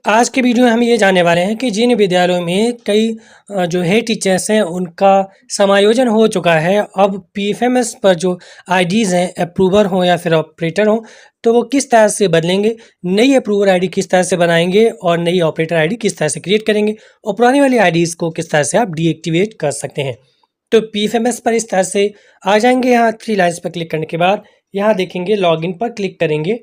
आज के वीडियो में हम ये जानने वाले हैं कि जिन विद्यालयों में कई जो है टीचर्स हैं उनका समायोजन हो चुका है, अब पीएफएमएस पर जो आईडीज़ हैं, अप्रूवर हों या फिर ऑपरेटर हों, तो वो किस तरह से बदलेंगे, नई अप्रूवर आईडी किस तरह से बनाएंगे और नई ऑपरेटर आईडी किस तरह से क्रिएट करेंगे और पुरानी वाली आईडीज़ को किस तरह से आप डीएक्टिवेट कर सकते हैं। तो पीएफएमएस पर इस तरह से आ जाएंगे। यहाँ थ्री लाइन्स पर क्लिक करने के बाद यहाँ देखेंगे लॉगिन पर क्लिक करेंगे।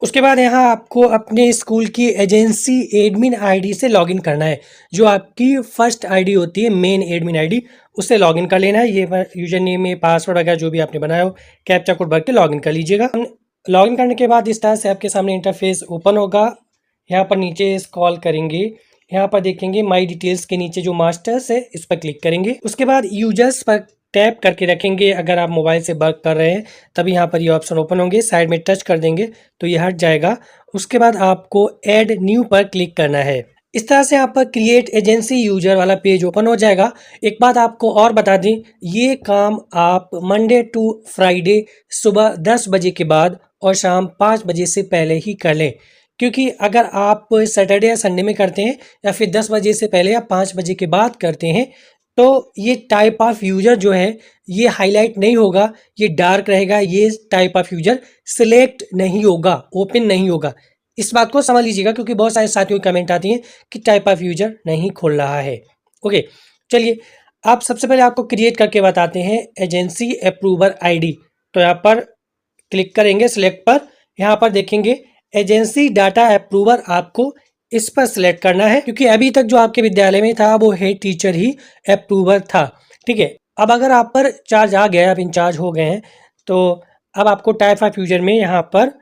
उसके बाद यहाँ आपको अपने स्कूल की एजेंसी एडमिन आईडी से लॉगिन करना है। जो आपकी फर्स्ट आईडी होती है, मेन एडमिन आईडी, उससे लॉगिन कर लेना है। ये यूजर नेम में पासवर्ड वगैरह जो भी आपने बनाया हो, कैप्चा कोड भर के लॉगिन कर लीजिएगा। लॉगिन करने के बाद इस तरह से आपके सामने इंटरफेस ओपन होगा। यहाँ पर नीचे स्क्रॉल करेंगे, यहाँ पर देखेंगे माई डिटेल्स के नीचे जो मास्टर्स है इस पर क्लिक करेंगे। उसके बाद यूजर्स पर टैप करके रखेंगे। अगर आप मोबाइल से वर्क कर रहे हैं तभी यहाँ पर ये ऑप्शन ओपन होंगे। साइड में टच कर देंगे तो ये हट जाएगा। उसके बाद आपको ऐड न्यू पर क्लिक करना है। इस तरह से यहाँ पर क्रिएट एजेंसी यूजर वाला पेज ओपन हो जाएगा। एक बात आपको और बता दें, ये काम आप मंडे टू फ्राइडे सुबह 10 बजे के बाद और शाम 5 बजे से पहले ही कर लें, क्योंकि अगर आप सैटरडे या संडे में करते हैं या फिर 10 बजे से पहले या 5 बजे के बाद करते हैं तो ये टाइप ऑफ यूजर जो है ये हाईलाइट नहीं होगा, ये डार्क रहेगा, ये टाइप ऑफ यूजर सिलेक्ट नहीं होगा, ओपन नहीं होगा। इस बात को समझ लीजिएगा, क्योंकि बहुत सारे साथियों की कमेंट आती हैं कि टाइप ऑफ यूजर नहीं खोल रहा है। ओके, चलिए आप सबसे पहले आपको क्रिएट करके बताते हैं एजेंसी अप्रूवर आईडी। तो यहाँ पर क्लिक करेंगे सिलेक्ट पर, यहाँ पर देखेंगे एजेंसी डाटा अप्रूवर, आपको इस पर सिलेक्ट करना है, क्योंकि अभी तक जो आपके विद्यालय में था वो हेड टीचर ही अप्रूवर था। ठीक है, अब अगर आप पर चार्ज आ गया, आप इंचार्ज हो गए हैं, तो अब आपको टाइप ऑफ यूजर में यहाँ पर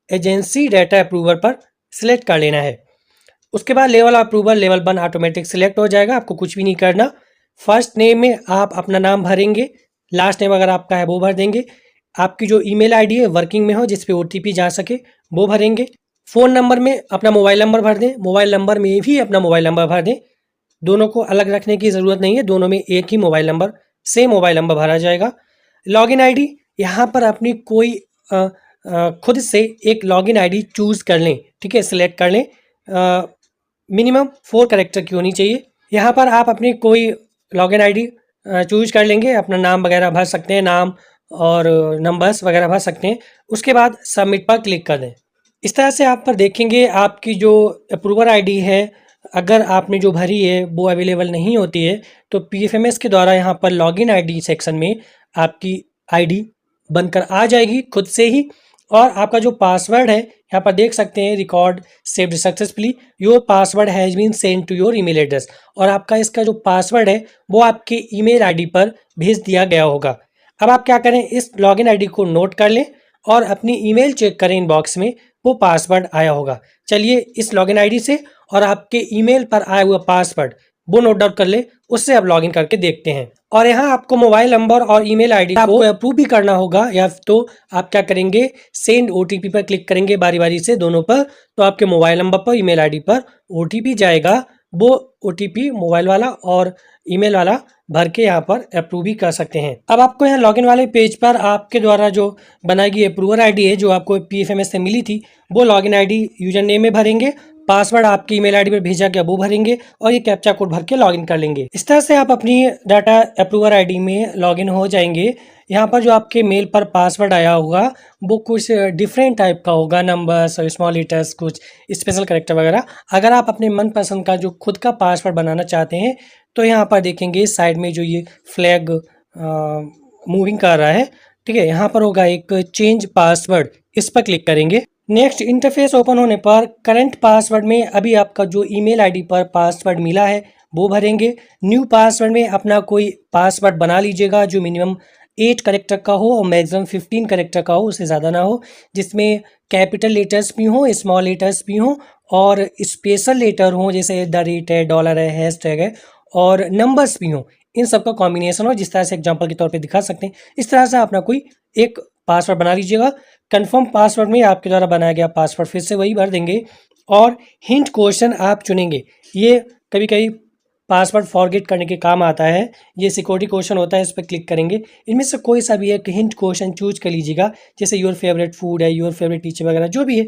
एजेंसी डाटा अप्रूवर पर सिलेक्ट कर लेना है। उसके बाद level approval level 1 automatic select हो जाएगा, आपको कुछ भी नहीं करना। फर्स्ट नेम में आप अपना नाम भरेंगे, लास्ट नेम अगर आपका है वो भर देंगे। आपकी जो ईमेल आईडी है वर्किंग में हो, जिस पे ओटीपी जा सके, वो भरेंगे। फ़ोन नंबर में अपना मोबाइल नंबर भर दें, मोबाइल नंबर में भी अपना मोबाइल नंबर भर दें। दोनों को अलग रखने की ज़रूरत नहीं है, दोनों में एक ही mobile number, same mobile number भरा जाएगा। लॉगिन आईडी, यहाँ पर अपनी कोई खुद से एक लॉगिन आईडी चूज़ कर लें। ठीक है, सिलेक्ट कर लें, मिनिमम 4 कैरेक्टर की होनी चाहिए। यहाँ पर आप अपनी कोई लॉगिन आईडी चूज कर लेंगे, अपना नाम वगैरह भर सकते हैं, नाम और नंबर्स वगैरह भर सकते हैं। उसके बाद सबमिट पर क्लिक कर दें। इस तरह से आप पर देखेंगे आपकी जो अप्रूवर आईडी है, अगर आपने जो भरी है वो अवेलेबल नहीं होती है तो पीएफएमएस के द्वारा यहाँ पर लॉगिन आईडी सेक्शन में आपकी आईडी बनकर आ जाएगी खुद से ही। और आपका जो पासवर्ड है यहाँ पर देख सकते हैं, record saved successfully, your password has been send to your email address, और आपका इसका जो पासवर्ड है वो आपके ईमेल आईडी पर भेज दिया गया होगा। अब आप क्या करें, इस लॉगिन आईडी को नोट कर लें और अपनी ईमेल चेक करें, इनबॉक्स में वो पासवर्ड आया होगा। चलिए इस लॉगिन आईडी से और आपके ईमेल पर आया हुआ पासवर्ड वो नोट डाउन कर ले, उससे आप लॉगिन करके देखते हैं। और यहाँ आपको मोबाइल नंबर और ईमेल आईडी को अप्रूव भी करना होगा, या तो आप क्या करेंगे, सेंड ओटीपी पर क्लिक करेंगे बारी बारी से दोनों पर, तो आपके मोबाइल नंबर पर ईमेल आईडी पर ओटीपी जाएगा। वो ओटीपी मोबाइल वाला और ईमेल वाला भर के यहाँ पर अप्रूव भी कर सकते हैं। अब आपको यहाँ लॉगिन वाले पेज पर आपके द्वारा जो बनाई गई अप्रूवर आईडी है, जो आपको पीएफएमएस से मिली थी, वो लॉगिन आईडी यूजर नेम में भरेंगे, पासवर्ड आपकी ईमेल आईडी पर भेजा गया वो भरेंगे और ये कैप्चा कोड भर के लॉगिन कर लेंगे। इस तरह से आप अपनी डाटा अप्रूवर आईडी में लॉगिन हो जाएंगे। यहाँ पर जो आपके मेल पर पासवर्ड आया होगा वो कुछ डिफरेंट टाइप का होगा, नंबर्स और स्मॉल लेटर्स, कुछ स्पेशल कैरेक्टर वगैरह। अगर आप अपने मनपसंद का जो खुद का पासवर्ड बनाना चाहते हैं तो यहाँ पर देखेंगे साइड में जो ये फ्लैग मूविंग कर रहा है, ठीक है, यहाँ पर होगा एक चेंज पासवर्ड, इस पर क्लिक करेंगे। नेक्स्ट इंटरफेस ओपन होने पर करंट पासवर्ड में अभी आपका जो ईमेल आईडी पर पासवर्ड मिला है वो भरेंगे। न्यू पासवर्ड में अपना कोई पासवर्ड बना लीजिएगा जो मिनिमम 8 कैरेक्टर का हो और मैक्सिमम 15 कैरेक्टर का हो, उससे ज़्यादा ना हो, जिसमें कैपिटल लेटर्स भी हों, स्मॉल लेटर्स भी हों और स्पेशल लेटर हों, जैसे @ है, डॉलर है, हैशटैग है, और नंबर्स भी हों। इन सब का कॉम्बिनेशन हो, जिस तरह से एग्जांपल के तौर पे दिखा सकते हैं। इस तरह से अपना कोई एक पासवर्ड बना लीजिएगा। कंफर्म पासवर्ड में आपके द्वारा बनाया गया पासवर्ड फिर से वही भर देंगे और हिंट क्वेश्चन आप चुनेंगे। ये कभी कभी पासवर्ड फॉरगेट करने के काम आता है, ये सिक्योरिटी क्वेश्चन होता है, इस पर क्लिक करेंगे। इनमें से कोई सा भी एक हिंट क्वेश्चन चूज कर लीजिएगा, जैसे योर फेवरेट फूड है, योर फेवरेट टीचर वगैरह जो भी है,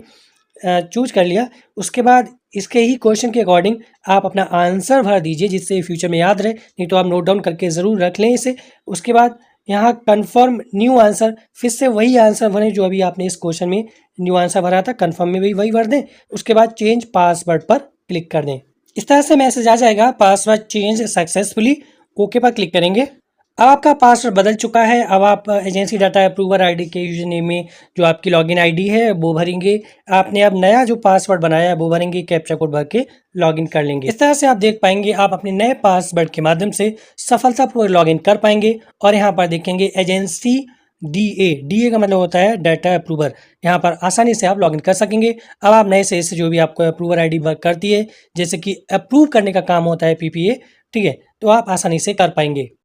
चूज कर लिया, उसके बाद इसके ही क्वेश्चन के अकॉर्डिंग आप अपना आंसर भर दीजिए, जिससे फ्यूचर में याद रहे, नहीं तो आप नोट डाउन करके ज़रूर रख लें इसे। उसके बाद यहाँ कन्फर्म न्यू आंसर, फिर से वही आंसर भरें जो अभी आपने इस क्वेश्चन में न्यू आंसर भरा था, कन्फर्म में भी वही भर दें। उसके बाद चेंज पासवर्ड पर क्लिक कर दें। इस तरह से मैसेज आ जाएगा, पासवर्ड चेंज सक्सेसफुली। ओके पर क्लिक करेंगे। अब आपका पासवर्ड बदल चुका है। अब आप एजेंसी डाटा अप्रूवर आईडी के यूजर नेम में जो आपकी लॉगिन आईडी है वो भरेंगे। आपने अब नया जो पासवर्ड बनाया है वो भरेंगे, कैप्चा कोड भर के लॉगिन कर लेंगे। इस तरह से आप देख पाएंगे आप अपने नए पासवर्ड के माध्यम से सफलतापूर्वक लॉगिन कर पाएंगे। और यहाँ पर देखेंगे एजेंसी डीए का मतलब होता है डाटा अप्रूवर। यहाँ पर आसानी से आप लॉगिन कर सकेंगे। अब आप नए से जो भी आपको अप्रूवर आईडी वर्क करती है, जैसे कि अप्रूव करने का काम होता है पीपीए, ठीक है, तो आप आसानी से कर पाएंगे।